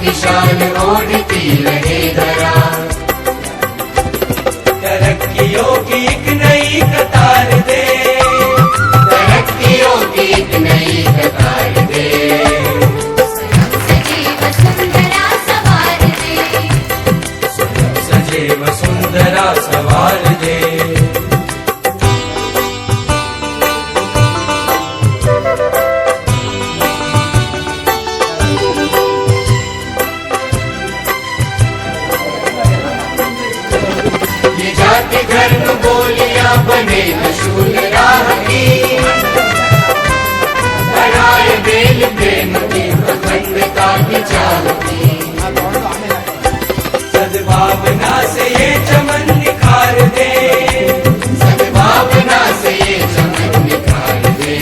की शान ओढ़ती रहे धरा। तरक्कियों की एक नई कतार दे, तरक्कियों की एक नई कतार दे। सजे वसुंधरा सवार दे, सजे वसुंधरा सवार दे। ये जाति धर्म बोलियां बने अशूल राह की, बढ़ाए बेल प्रेम की अखंडता की चाह की। सद्भावना से ये चमन निखार दे, सद्भावना से ये चमन निखार दे।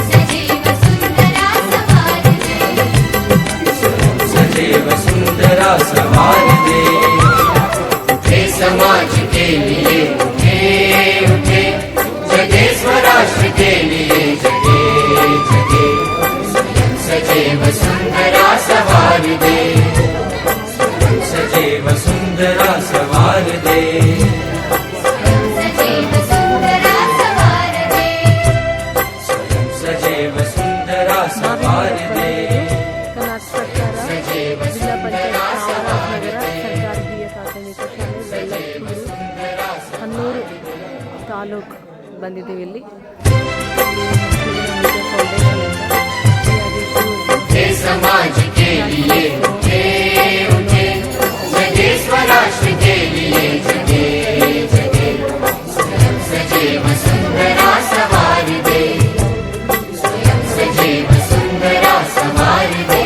सजे वसुंधरा सवार दे, सजे वसुंधरा सवार दे। उठे समाज के लिए उठे उठे, जगे स्वराष्ट्र के लिए जगे जगे। सजे वसुंधरा सवार दे, सजे वसुंधरा सवार दे। सजे वसुंधरा सवार दे। सजे वसुंधरा सवार दे। सजे ಜಿಲ್ಲಾ वसुंधरा ಪಂಚಾಯತ್ सवार ಚಾಮರಾಜನಗರ दे। ಸರ್ಕಾರಿ ಹಿರಿಯ ಪ್ರಾಥಮಿಕ ಶಾಲೆ ಬೆಳ್ಳಕ್ಕೂರು ಹನ್ನೂರು ತಾಲೂಕು ಬಂದಿದ್ದೀವಿ ಇಲ್ಲಿ उठे समाज के लिए उठे उठे, जगे स्वराष्ट्र के लिए जगे जगे। सजे वसुंधरा सवार दे, सजे वसुंधरा सवार दे।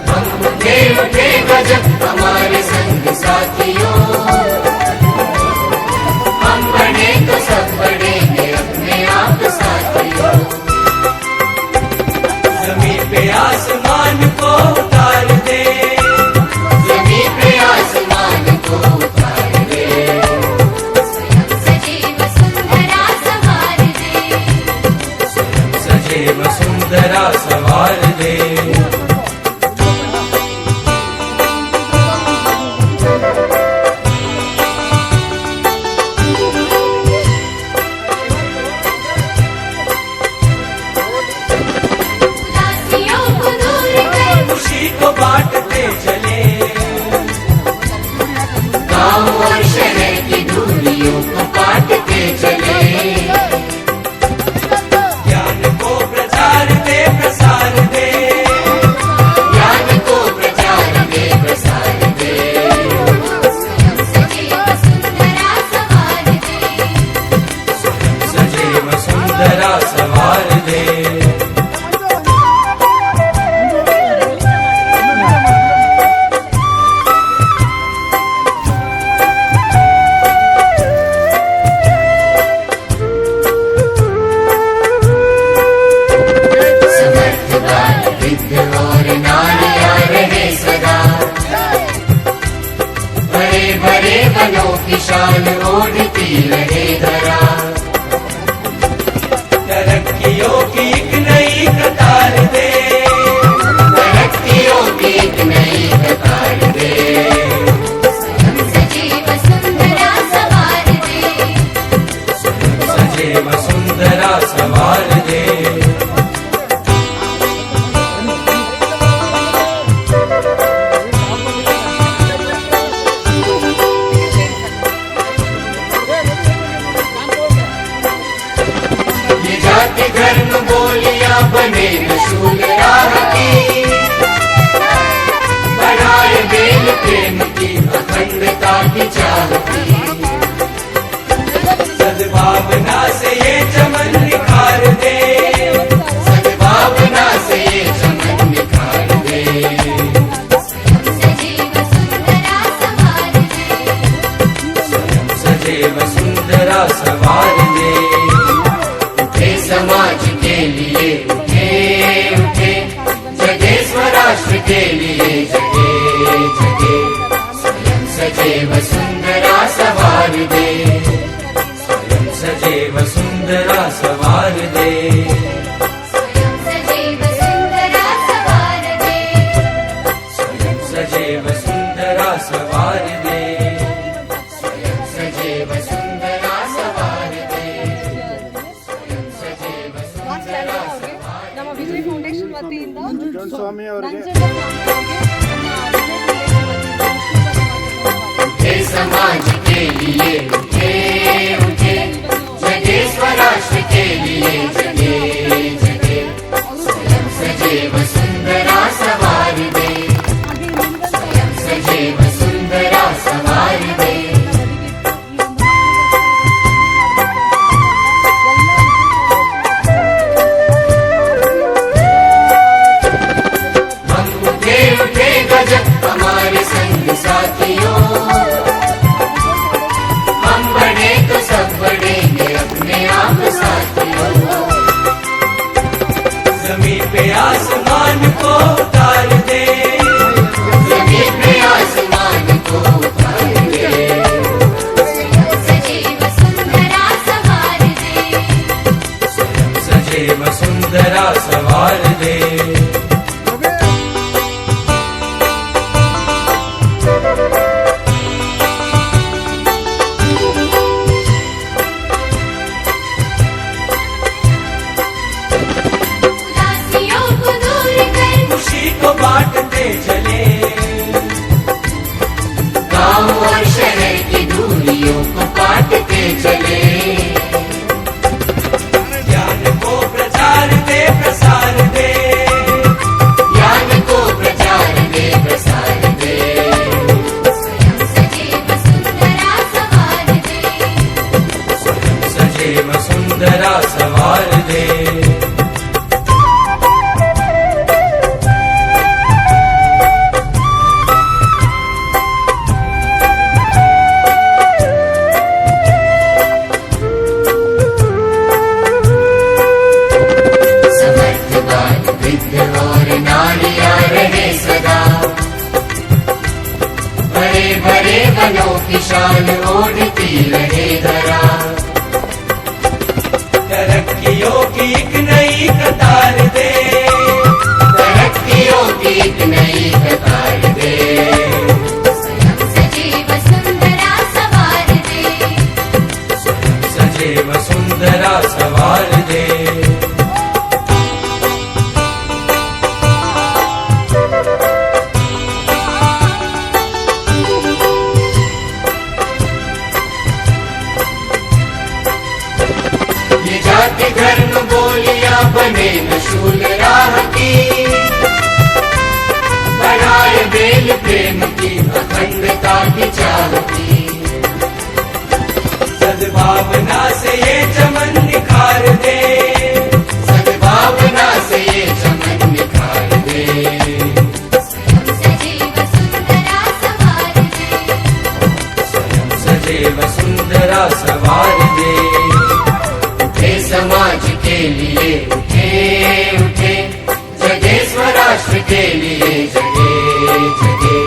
हम उठे उठे गजब हमारे संग साथियों, हम बने तो सब बढ़ेंगे अपने आप साथियों। जमीन पे आसमान को उतार दे, जमीन पे आसमान को उतार दे। सजे वसुंधरा सवार दे, सजे वसुंधरा सवार दे। उदासियों को दूर कर खुशी को बांटते चले, गाँव और शहर की दूरियों को काटते चले। ज्ञान को प्रचार दे प्रसार दे, ज्ञान को प्रचार दे प्रसार दे। सजे वसुंधरा सवार दे, सजे वसुंधरा सवार दे। समर्थ बाल वृद्ध और नारियां रहे सदा, बड़े बड़े वनों की शान ओढ़ती रहे धरा। तरक्कियों की एक नई कतार दे, तरक्कियों की एक नई कतार दे। सजे वसुंधरा सवार दे, सजे वसुंधरा सवार दे। ये जाति धर्म बोलियां बने अशूल राह की, बढ़ाए बेल प्रेम की अखंडता की चाह की। सद्भावना से ये चमन निखार दे, सद्भावना से ये चमन निखार दे। सजे वसुंधरा सवार दे, सजे वसुंधरा सवार दे। उठे समाज के लिए उठे उठे, जगे स्वराष्ट्र के लिए जगे जगे। सजे वसुंधरा सवार दे। सवार दे सजेव सुंदरा सवार दे सजेव सुंदरा ನಮ್ಮ ವಿಜಯ್ ಫೌಂಡೇಶನ್ ವತಿಯಿಂದ ಸ್ವಾಮಿ ಅವರಿಗೆ उठे समाज के लिए उठे उठे जगे स्वराष्ट्र के लिए जगे जगे स्वयं सजेव सुंदरा सवार दे स्वयं सजेव सुंदरा सवार दे हम उठे उठे गजब हमारे संग साथियों हम बड़े तो सब बढ़ेंगे अपने आप साथियों जमीन पे आसमान को उतार दे जमीन पे आसमान को उतार दे स्वयं सजीव सुंदरा सवार दे स्वयं सजेव सुंदरा सवार दे उदासियों को दूर कर खुशी को बांटते चले गांव और शहर की दूरियों को काटते चले ज्ञान को प्रचार दे प्रसार दे ज्ञान को प्रचार दे प्रसार दे स्वयं सजीव सुंदरा सवार दे स्वयं सजेव सुंदरा सवार दे समर्थवान वृद्ध और नारियां रहे सदा बड़े बड़े वनों की शान ओढ़ती रहे धरा तरक्कियों की एक नई कतार दे तरक्कियों की एक नई कतार दे स्वयं सजीव सुंदरा सवार दे स्वयं सजेव सुंदरा सवार दे ये जाति धर्म बोलियां बने न शूल राह की बढ़ाए बेल प्रेम की अखंडता की चाह की सद्भावना से ये चमन निखार दे सद्भावना से ये चमन निखार दे स्वयं सजीव सुंदरा सवार दे स्वयं सजेव सुंदरा सवार दे उठे समाज के लिए उठे उठे जगे स्वराष्ट्र के लिए जगे जगे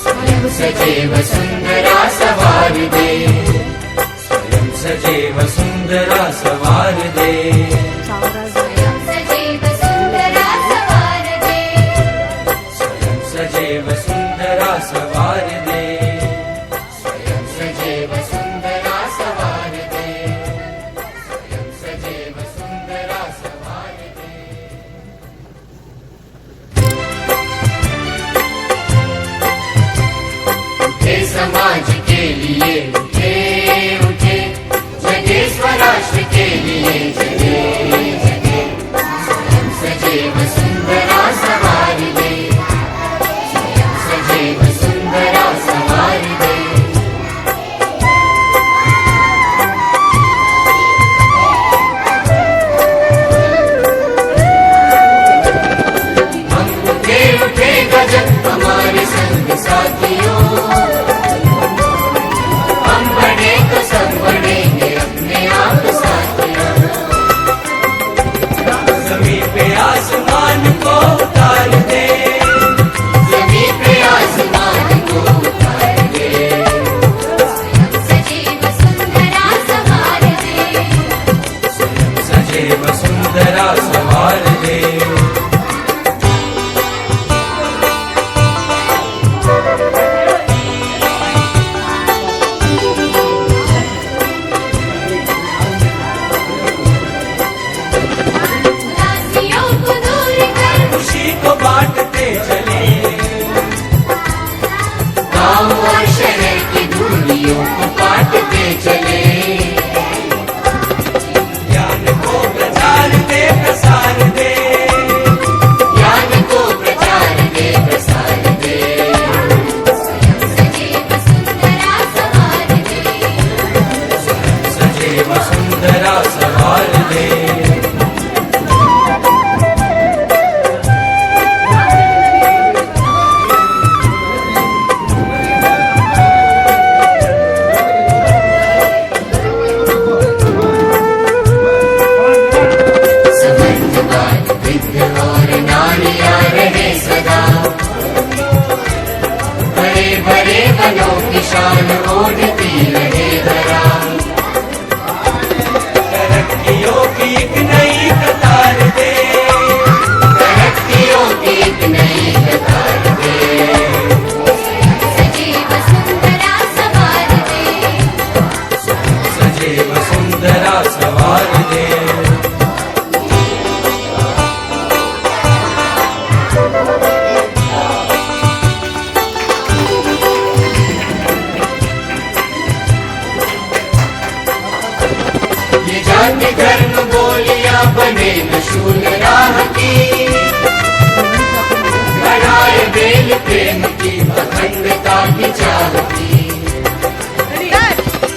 स्वयं सजेव सुंदरा सवार दे स्वयं सजेव सुंदरा सवार दे स्वयं सजीव सुंदरा सवार दे स्वयं सजेव सुंदरा सवार दे स्वयं सजेव सुंदरा सवार दे स्वयं सजेव सुंदरा सवार दे उठे समाज के लिए उठे उठे जगे स्वराष्ट्र के लिए जगे जगे स्वयं सजेव सुंदरा सवार दे स्वयं सजेव सुंदरा सवार दे हम उठे उठे गजब हमारे संग साथियों हम बड़े तो सब बढ़ेंगे अपने आप साथियों जमीन पे आसमान को उतार दे जमीन पे आसमान को उतार दे स्वयं सजीव सुंदरा सवार दे स्वयं सजेव सुंदरा सवार दे बने न शूल राह की, बढ़ाए बेल प्रेम की अखंडता की चाह की।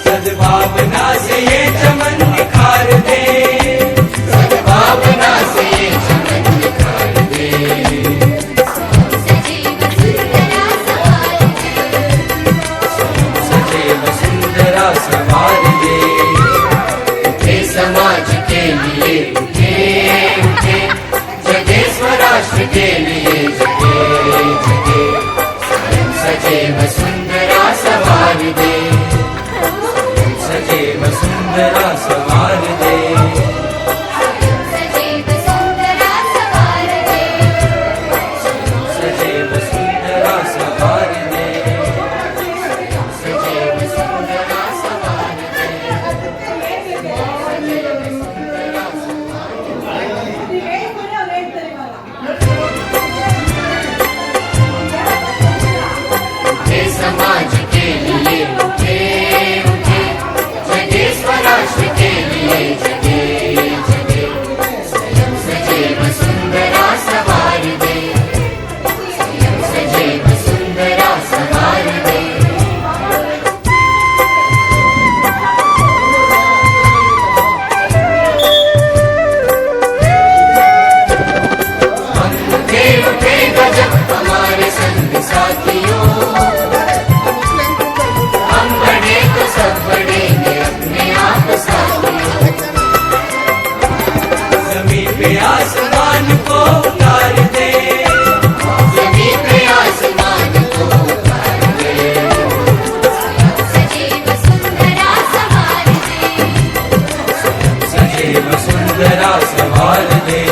सद्भावना से ये चमन निखार दे, सद्भावना से ये चमन निखार दे। सजीव सुंदरा सवार दे, उठे समाज के लिए उठे, जगे स्वराष्ट्र के लिए जगे जगे। सजैव सुंदरा सवार दे, सजैव सुंदरा सवार दे, सजीव सुंदरा सवार दे, सजैव सुंदरा सवार दे, सजैव सुंदरा सवार दे। उठे समाज के लिए उठे, जगे स्वराष्ट्र के लिए जगे जगे। सजैव सुंदरा सवार दे, सजैव सुंदरा सवार दे। हम उठे गजब हमारे संग साथियों, हम बड़े तो सब बढ़ेंगे अपने आप साथियों। जमीन पे आसमान को उतार दे, जमीन पे आसमान को उतार दे। सजीव सुंदरा सवार दे, सजैव सुंदरा सवार दे।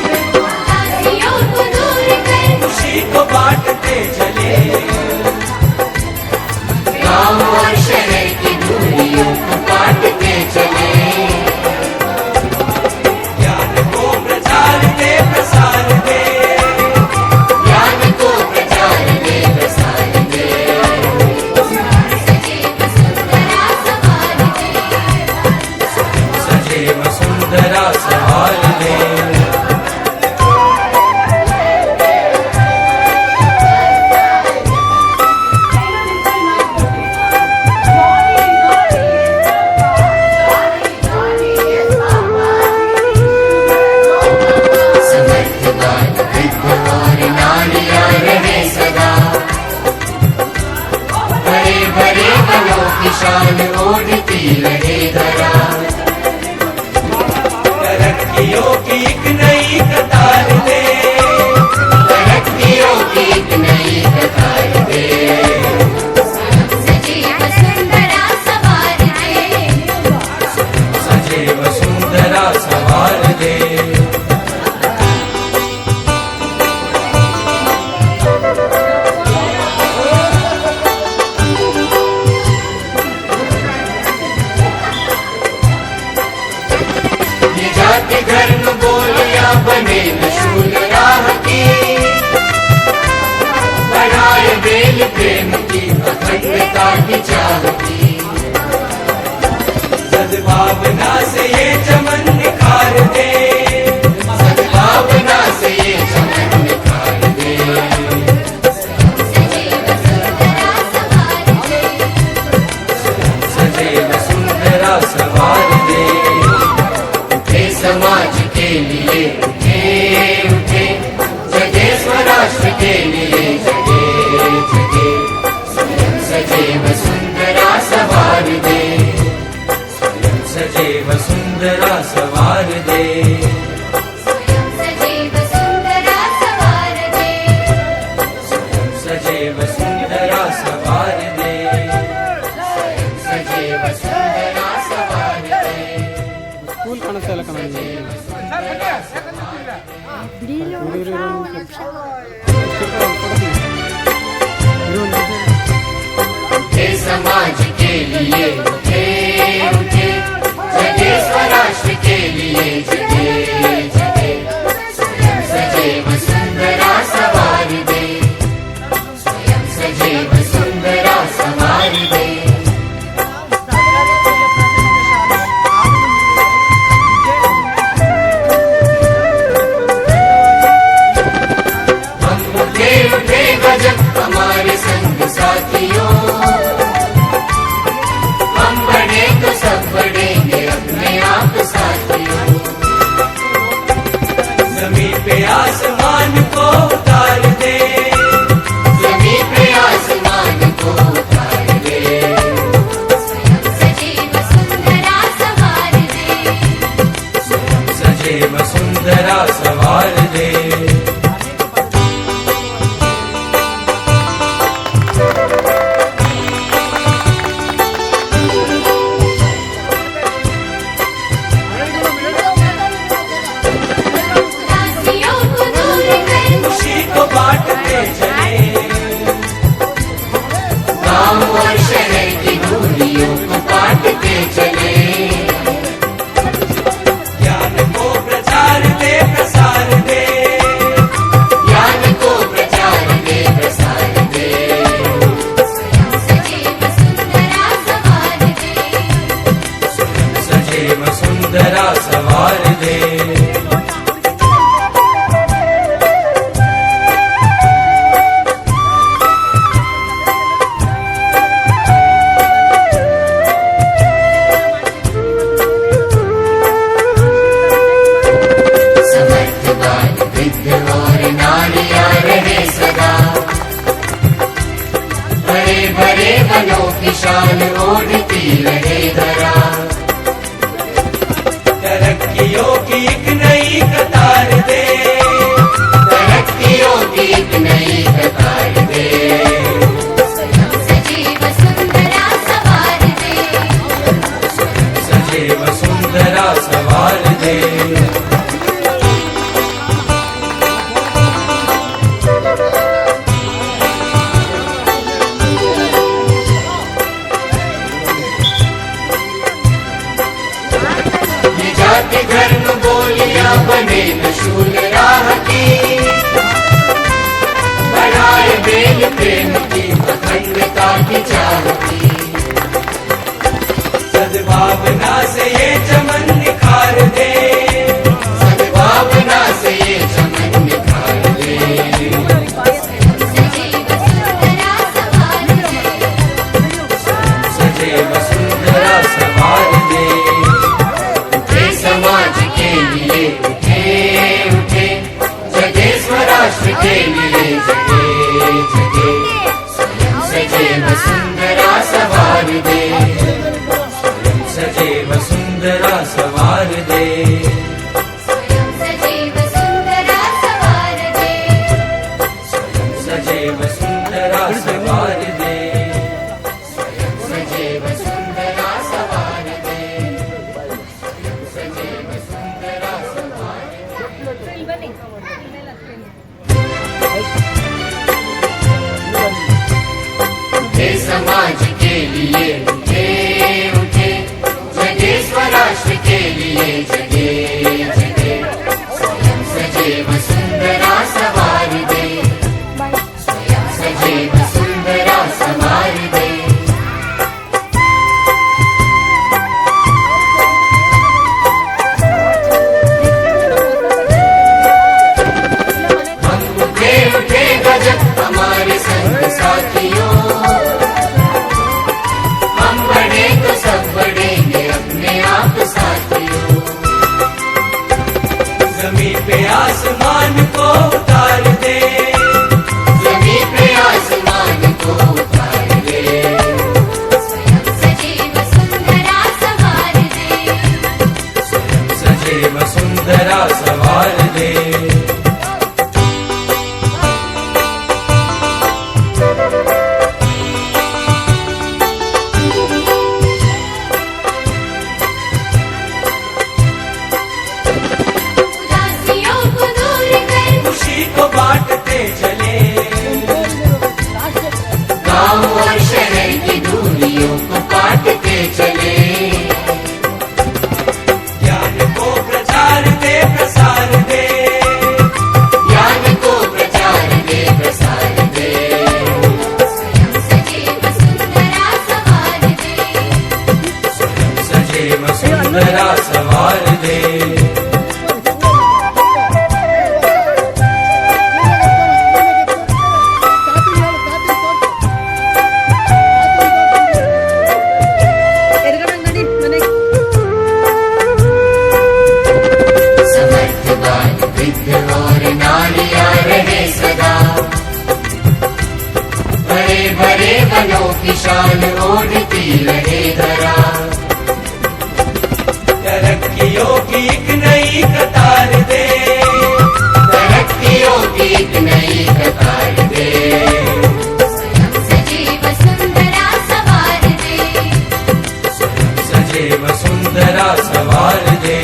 दासियों को दूर कर, खुशी को बांटते चले, गाँव और शहर की दूरियों को काटते चले। ज्ञान को प्रचार दे प्रसार दे, ज्ञान को प्रचार दे प्रसार दे। सजीव सुंदरा सवार दे, सजैव सुंदरा सवार दे। समर्थवान वृद्ध और नारियां रहे सदा, बड़े बड़े बलों की शान ओढ़ती रहे धरा। तरक्कियों की एक नई कतार दे, तरक्कियों की एक नई कतार दे। सजीव सुंदरा सवार दे, सजैव सुंदरा सवार दे। ये जाति धर्म बोलिया बने न शूल राह की, बढ़ाए बेल प्रेम की अखंडता की चाह की। सद्भावना से ये चमन निखार दे, सद्भावना से ये चमन निखार दे। सजीव सुंदरा सवार दे, सजैव सुंदरा सवार दे। उठे समाज के लिए उठे, जगे स्वराष्ट्र के लिए जगे जगे। सजैव सुंदरा सवार दे, सजैव सुंदरा सवार दे। सजीव सुंदरा सवार दे, सजैव सुंदरा सवार दे। सजैव सुंदरा सवार दे। ಸ್ಕೂಲ್ ಕಾಣಿಸ್ತಾ ಇಲ್ಲ ಕಣ उठे समाज के लिए उठे, जगे स्वराष्ट्र के लिए जगे जगे। सजैव सवार दे। हम उठे उठे गजब हमारे संग साथियों, हम बढ़े तो सब बढ़ेंगे अपने आप साथियों। जमीन पे आसमान को उतार दे, जमीन पे आसमान को उतार दे। सजीव सुंदरा सवार दे। सजे वसुंधरा सवार दे। उदासियों को दूर कर खुशी को बांटते चले, गाँव और शहर की दूरियों को काटते चले। ज्ञान को प्रचार दे प्रसार दे, ज्ञान को प्रचार दे प्रसार दे। सजीव सुंदरा सवार दे। सजे वसुंधरा सवार दे। समर्थवान वृद्ध और नारियां रहे सदा, बड़े बड़े वनों की शान ओढ़ती रहे धरा। तरक्कियों की एक नई कतार दे, तरक्कियों की एक नई कतार दे। सजीव सुंदरा सवार दे। सजे वसुंधरा सवार दे। ये जाति धर्म बोलियां बने नशूल राह की, बढ़ाए बेल प्रेम की अखंडता की चाह की। सद्भावना से ये चमन निखार दे, सद्भावना से ये चमन निखार दे। सजीव सुंदरा सवार दे। सजे वसुंधरा सवार दे। उठे समाज के लिए उठे उठे, जगे स्वराष्ट्र के लिए जगे जगे। स्वयं सजे वसुंधरा सवार दे। सजे वसुंधरा सवार दे। सजीव सुंदरा सवार दे। सजे वसुंधरा सवार दे। सजे वसुंधरा सवार दे। सजे वसुंधरा सवार दे। उठे समाज के लिए उठे उठे, जगे स्वराष्ट्र के लिए जगे जगे। स्वयं सजे वसुंधरा सवार दे। स्वयं सजे वसुंधरा सवार दे। हम उठे उठे गजब हमारे संग साथियों, हम बढ़े तो सब बढ़ेंगे अपने आप साथियों। जमीन पे आसमान सुंदरा सवार दे। ఎరగడండి మనకి समर्थवान वृद्ध और नारियां रहे सदा, बड़े बड़े वनों की शान ओढ़ती रहे धरा। तरक्कियों की एक नई कतार दे, तरक्कियों की एक नई कतार दे। सजीव सुंदरा सवार दे। सजे वसुंधरा सवार दे।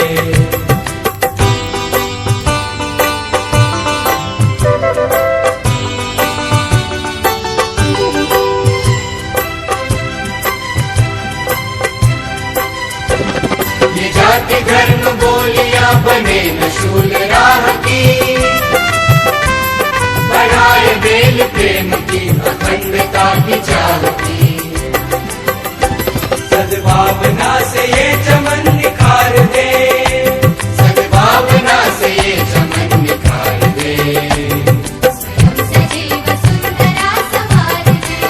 ये जाति धर्म बोलियां बने न शूल राह की, बढ़ाए बेल प्रेम की अखंडता की चाह की। सद्भावना से ये चमन निखार दे, सद्भावना से ये चमन निखार दे। सजीव सुंदरा सवार दे।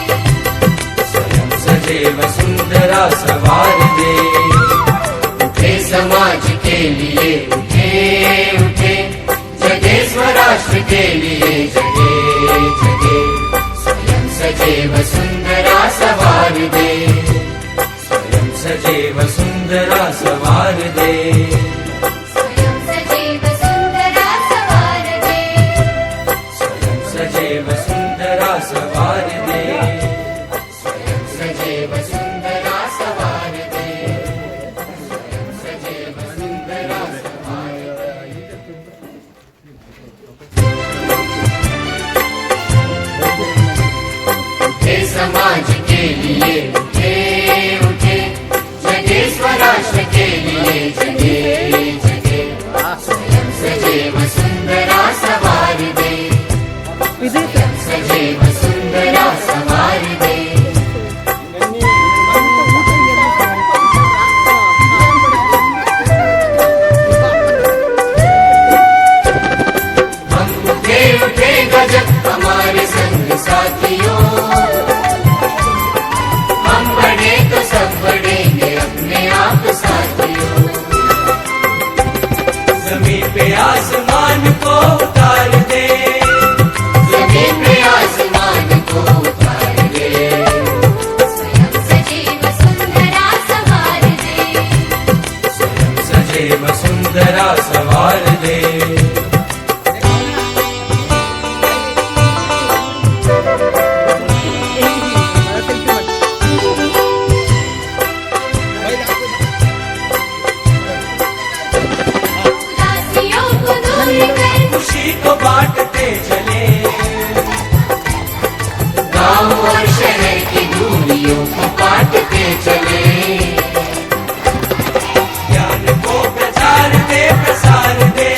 सजे वसुंधरा सवार दे। उठे समाज के लिए उठे उठे, जगे स्वराष्ट्र के लिए जगे जगे। स्वयं सजे वसुंधरा सवार दे, स्वयं सजे वसुंधरा सवार दे। स्वयं सजीव सुंदरा सवार दे। स्वयं सजे वसुंधरा सवार दे। स्वयं सजे वसुंधरा सवार दे, स्वयं सजे वसुंधरा सवार दे। उठे समाज के लिए उठे उठे, जगे स्वराष्ट्र के लिए जगे जगे। स्वयं सजे वसुंधरा सवार दे, स्वयं सजे वसुंधरा सवार दे। हम उठे उठे गजब हमारे संग साथियों, हम बढ़े तो सब बढ़ेंगे अपने आप साथियों। जमीन पे आसमान को उतार दे, जमीन पे आसमान को उतार दे। स्वयं सजीव सुंदरा सवार दे। स्वयं सजे वसुंधरा सवार दे। उदासियों को दूर कर खुशी को बांटते चले, गांव और शहर की दूरियों को काटते चले। ज्ञान को प्रचार दे प्रसार दे।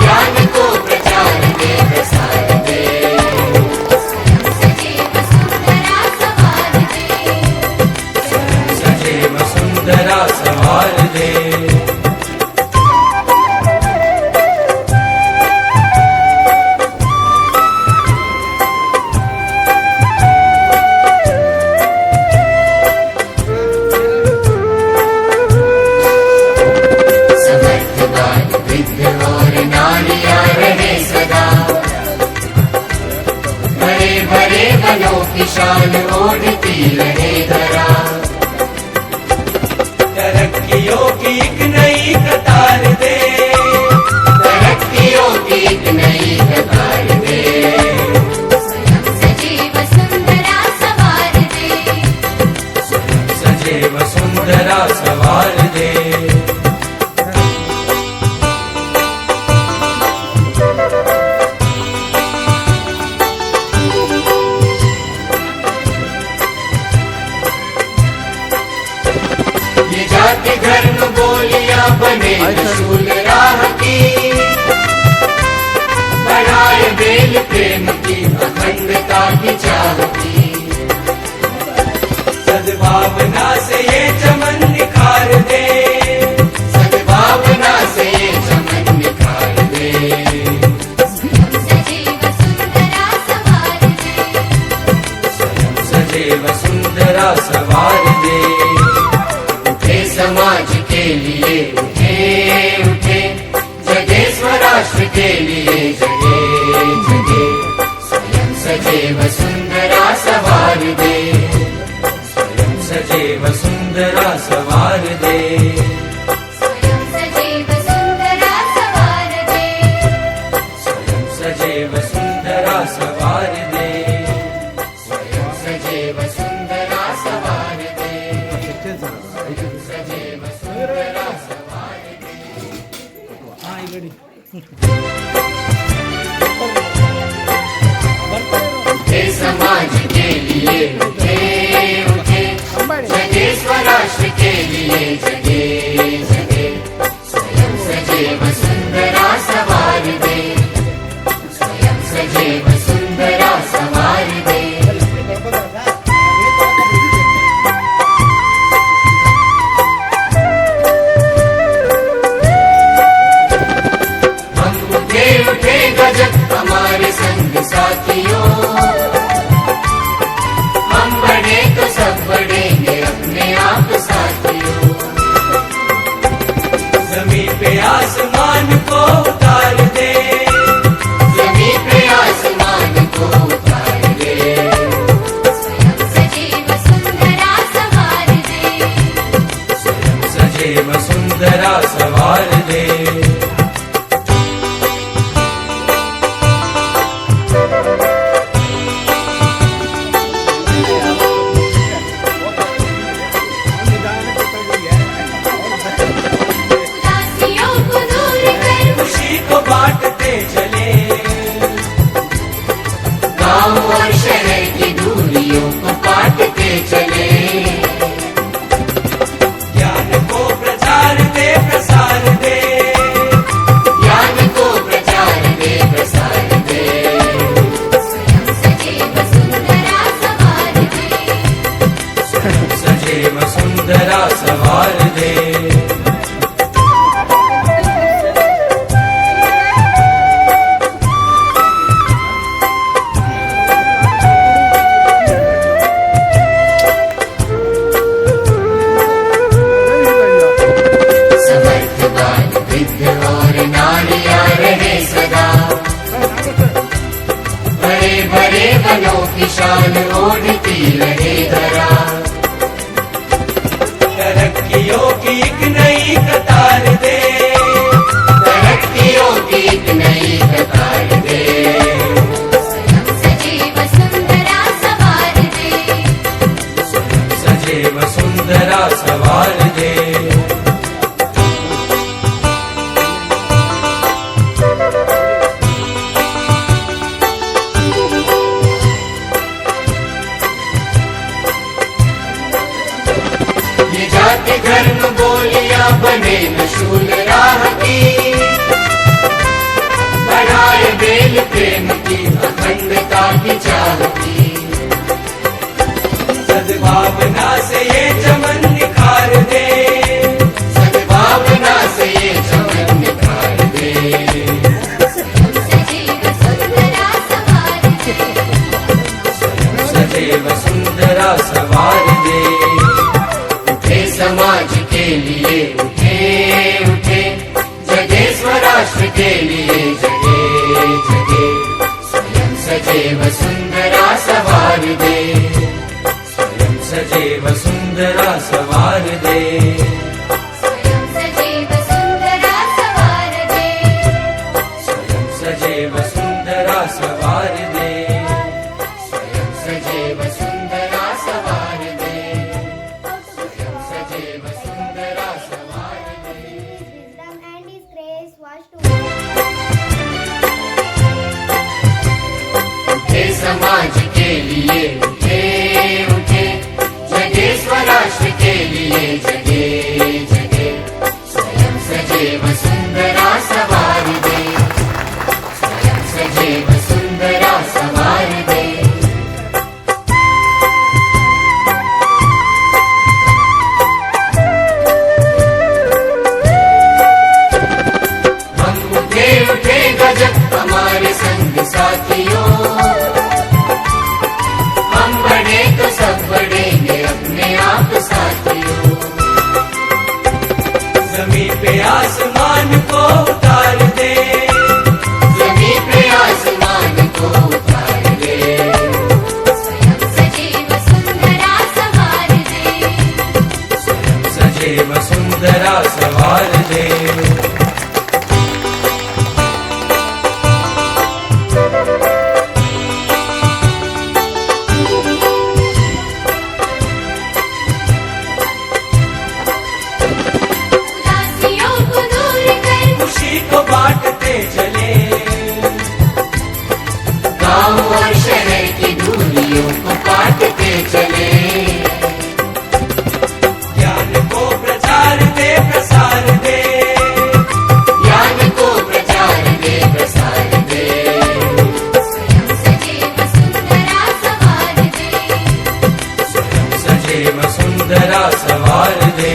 ज्ञान को प्रचार दे प्रसार दे। स्वयं सजीव सुंदरा सवार दे। स्वयं सजे वसुंधरा सवार दे। समर्थवान वृद्ध और नारियां रहे सदा, बड़े बड़े वनों की शान ओढ़ती रहे धरा। तरक्कियों की एक नई कतार दे, तरक्कियों की एक नई कतार दे। स्वयं सजीव सुंदरा सवार दे। स्वयं सजे वसुंधरा सवार दे। ये जाति धर्म बोलियां बने न शूल राह की, बढ़ाए बेल प्रेम की अखंडता की चाह की। सद्भावना से ये चमन निखार दे, वसुंधरा सवार दे। उठे समाज के लिए उठे उठे, जगे स्वराष्ट्र के लिए जगे जगे, स्वयं सजे वसुंधरा सवार दे। स्वयं सजे वसुंधरा सवार दे। स्वयं सजे वसुंधरा सवार दे। स्वयं सजे वसुंधरा सवार दे। स्वयं सजे वसुंधरा सवार दे। सजे वसुंधरा सवार दे। उठे समाज के लिए उठे उठे, जगे स्वराष्ट्र के लिए जगे जगे, स्वयं सजे वसुंधरा सवार दे। स्वयं सजे वसुंधरा सवार दे। हम उठे उठे गजब हमारे संग साथियों, हम बढ़े तो सब बढ़ेंगे अपने आप साथियों। जमीन पे आसमान को उतार दे। जमीन पे आसमान को उतार दे। स्वयं सजे वसुंधरा सवार दे। स्वयं सजे वसुंधरा सवार दे। उदासियों को दूर कर खुशी को बांटते चले। गांव और शहर की दूरियों को काटते चले। ज्ञान को प्रचार दे प्रसार दे। ज्ञान को प्रचार दे प्रसार दे। स्वयं सजे वसुंधरा सवार दे। स्वयं सजे वसुंधरा सवार दे। समर्थवान वृद्ध और नारियां रहे सदा, बड़े बड़े वनों की शान ओढ़ती रहे धरा। तरक्कियों की एक नई कतार दे। तरक्कियों की एक नई कतार दे। स्वयं सजे वसुंधरा सवार दे। स्वयं सजे वसुंधरा सवार दे। ये जाति धर्म बोलियां बने न शूल राह की, बढ़ाए बेल प्रेम की अखंडता की चाह की। सद्भावना से ये चमन निखार दे। सद्भावना से ये चमन निखार दे। स्वयं सजे वसुंधरा सवार दे। स्वयं सजे वसुंधरा सवार दे। उठे समाज के लिए उठे उठे, जगे स्वराष्ट्र के लिए जगे जगे, स्वयं सजे वसुंधरा सवार दे। स्वयं सजे वसुंधरा सवार दे। स्वयं सजे वसुंधरा सवार दे। स्वयं सजे वसुंधरा सवार दे। स्वयं सजे वसुंधरा सवार दे। स्वयं सजे वसुंधरा सवार दे। Wisdom and his grace was to उठे समाज के लिए उठे उठे, जगे स्वराष्ट्र के लिए जगे सुंदरा सवार दे। उदासियों को दूर कर खुशी को बांटते चले, गांव और शहर की दूरियों को काटते चले। ज्ञान को प्रचार दे प्रसार दे, ज्ञान को प्रचार दे प्रसार दे। स्वयं सजीव सुंदरा सवार दे। स्वयं सजीव सुंदरा सवार दे।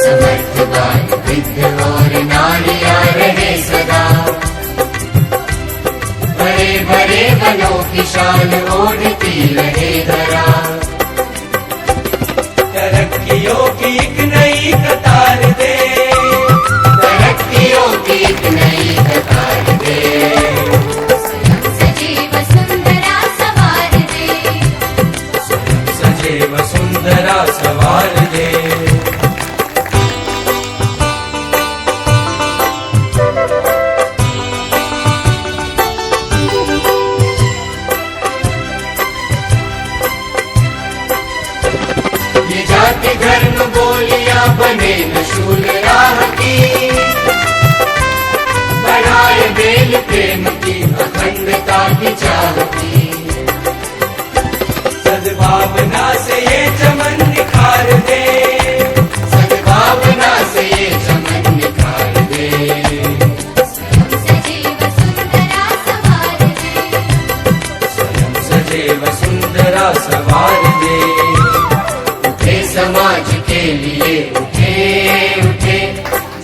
समर्थवान वृद्ध और नारियां रहे सदा, बड़े बड़े वनों की शान ओढ़ती रहे धरा। तरक्कियों की एक नई कतार दे, तरक्कियों की एक नई कतार दे। स्वयं सजीव सुंदरा सवार दे। स्वयं सजीव सुंदरा सवार दे। ये जाति धर्म बोलियां बने न शूल राह की, बढ़ाए बेल प्रेम की अखंडता की चाह की। सद्भावना से ये चमन निखार दे, सद्भावना से ये चमन निखार दे। स्वयं सजीव सुंदरा सवार दे। स्वयं सजीव सुंदरा सवार दे। उठे समाज के लिए उठे उठे,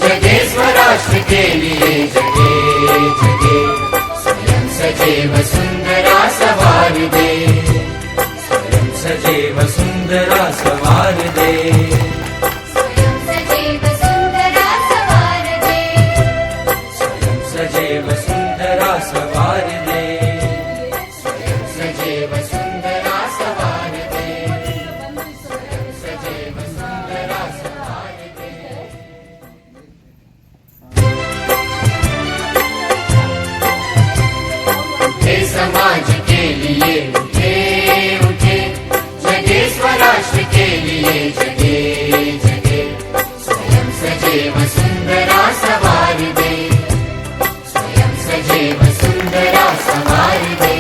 जगे स्वराष्ट्र के लिए जगे जगे। स्वयं सजीव सुंदरा सवार दे। स्वयं सजीव सुंदरा सवार दे। स्वयं सजीव सुंदरा सवार दे। स्वयं सजीव सुंदरा सवार दे। स्वयं सजीव सुंदरा सवार दे। स्वयं सजीव सुंदरा सवार दे। उठे समाज के लिए उठे उठे, जगे स्वराष्ट्र के लिए जगे जगे। स्वयं सजीव सुंदरा सवार दे। स्वयं सजीव सुंदरा सवार दे।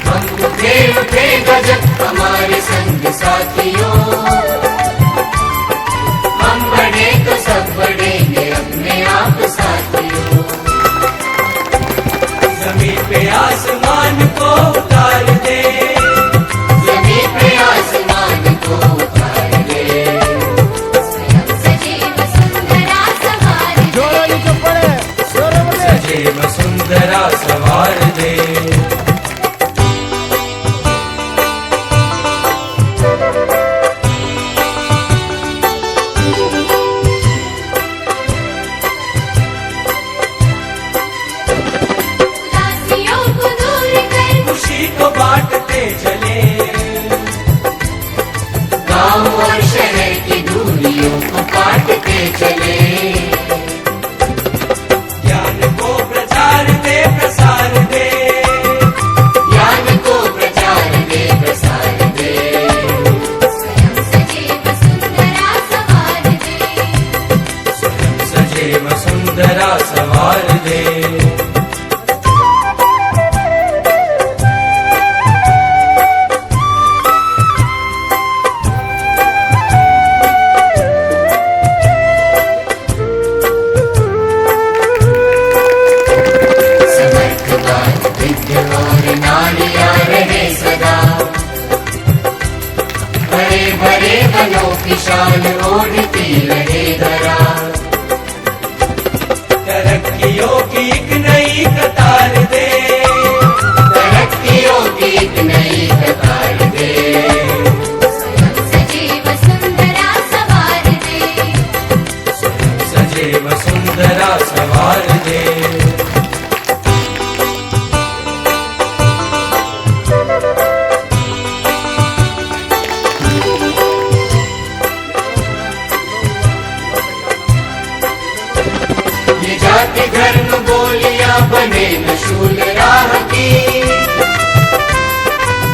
हम उठे उठे गजब हमारे संग साथियों, हम बढ़े तो सब बढ़ेंगे अपने आप साथियों। जमीन पे आसमान को उतार दे, जमीन पे आसमान को उतार दे। स्वयं सजीव सुंदरा सवार दे। सजीव सुंदरा सवार दे। उदासियों को दूर कर खुशी को बांटते चले, गांव और शहर की दूरियों को काटते चले। ज्ञान को प्रचार दे प्रसार दे, ज्ञान को प्रचार दे प्रसार दे। स्वयं सजीव सुंदरा सवार दे। स्वयं सजीव सुंदरा सवार दे। समर्थवान वृद्ध और नारियां रहे सदा, बड़े बड़े वनों की शान ओढ़ती रहे धरा। तरक्कियों की एक नई कतार दे, सुंदरा सवार दे। ये जाति धर्म बोलियां बने न शूल राह की,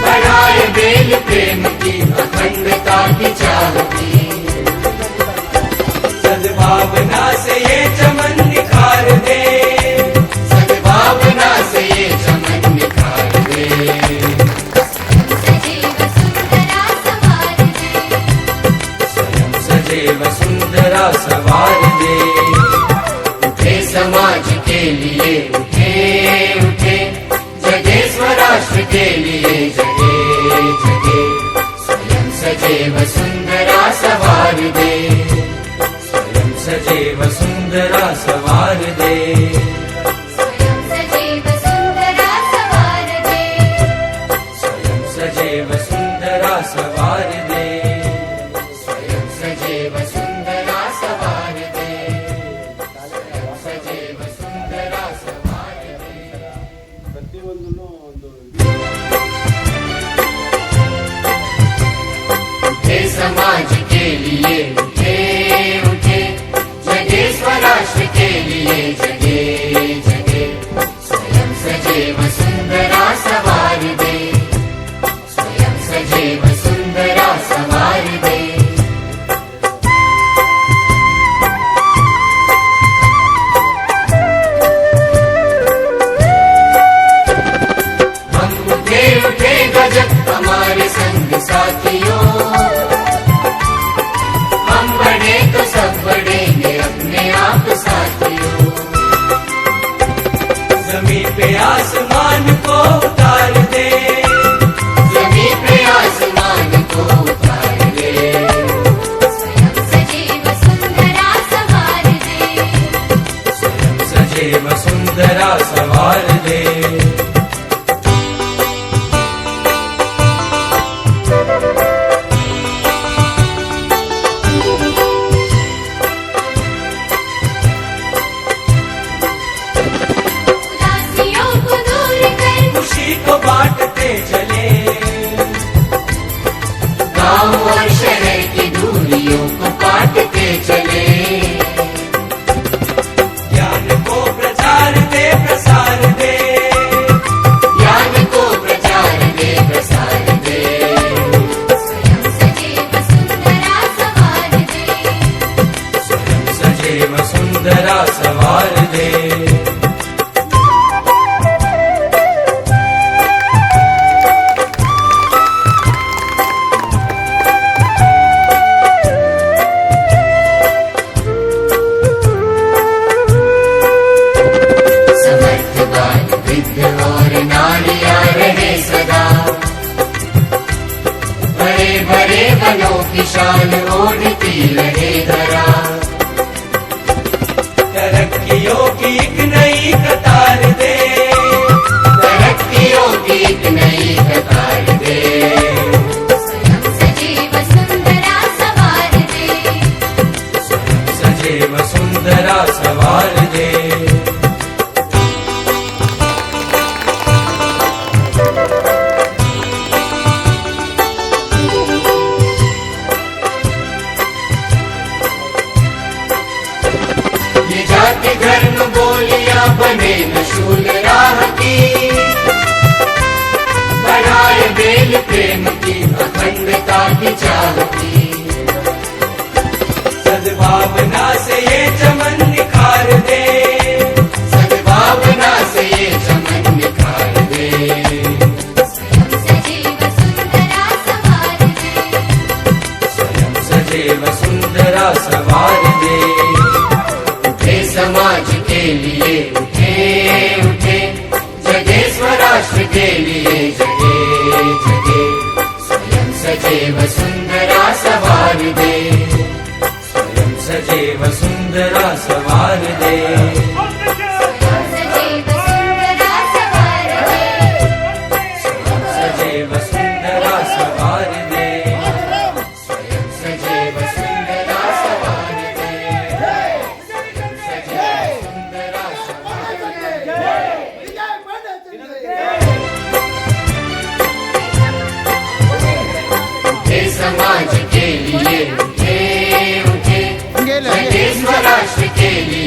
बढ़ाए बेल प्रेम की अखंडता की चाह की। सद्भावना से ये चमन निखार दे, सद्भावना से ये चमन निखार दे। सजीव सुंदरा सवार दे। स्वयं सजेव सुंदरा सवार दे। उठे समाज के लिए उठे उठे, जगे स्वराष्ट्र के लिए जगे जगे। स्वयं सजेव सुंदरा सवार दे, स्वयं सजेव सुंदरा सवार दे। स्वयं सजीव सुंदरा सवार दे। स्वयं सजेव सुंदरा सवार दे। स्वयं सजेव सुंदरा सवार दे, स्वयं सजेव सुंदरा सवार दे। ಪ್ರತಿಯೊಂದನ್ನು ಒಂದು उठे समाज के लिए उठे उठे, जगे स्वराष्ट्र के लिए जगे जगे। स्वयं सजेव सुंदरा सवार दे, स्वयं सजेव सुंदरा सवार दे। हम उठे उठे गजब हमारे संग साथियों, हम बढ़े तो सब बढ़ेंगे अपने आप साथियों। जमीन पे आसमान को उतार दे, जमीन पे आसमान को उतार दे। स्वयं सजीव सुंदरा सवार दे। स्वयं सजेव सुंदरा सवार दे। उदासियों को दूर कर खुशी को बांटते चले, गांव और शहर की दूरियों को काटते चले। ज्ञान को प्रचार दे प्रसार दे। ज्ञान को प्रचार दे प्रसार दे। स्वयं सजीव सुंदरा सवार दे। स्वयं सजेव सुंदरा सवार दे। समर्थवान वृद्ध और नारियां रहे सदा, बड़े बड़े वनों की शान ओढ़ती रहे धरा। तरक्कियों की एक नई कतार दे, तरक्कियों की एक नई कतार दे। स्वयं सजीव सुंदरा सवार दे। स्वयं सजेव सुंदरा सवार दे। ये जाति धर्म बोलियां बने न शूल राह की, बढ़ाए बेल प्रेम की अखंडता की चाह की। सद्भावना से ये चमन निखार दे, सद्भावना से ये चमन निखार दे। स्वयं सजीव सुंदरा सवार दे। स्वयं सजेव सुंदरा सवार दे। उठे समाज के लिए उठे उठे, जगे स्वराष्ट्र के लिए जगे जगे। स्वयं सजेव सुंदरा सवार दे, स्वयं सजेव सुंदरा सवार दे।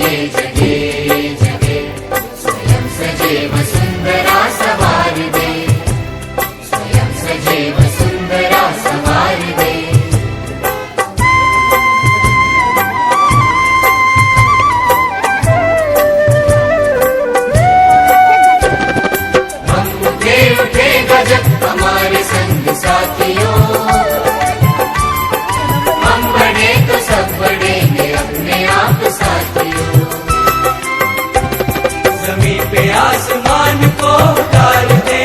ये जगे जगे स्वयं सजेव सुंदरा सवार दे स्वयं सजेव सुंदरा सवार दे हम उठे गजब हमारे संग साथियों हम बड़े तो सब बढ़ेंगे अपने आप साथियों जमीन पे आसमान को उतार दे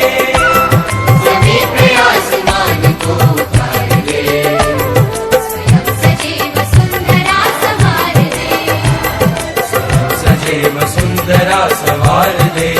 जमीन पे आसमान को उतार दे स्वयं सजीव सुंदरा सवार दे सजेव सुंदरा सवार दे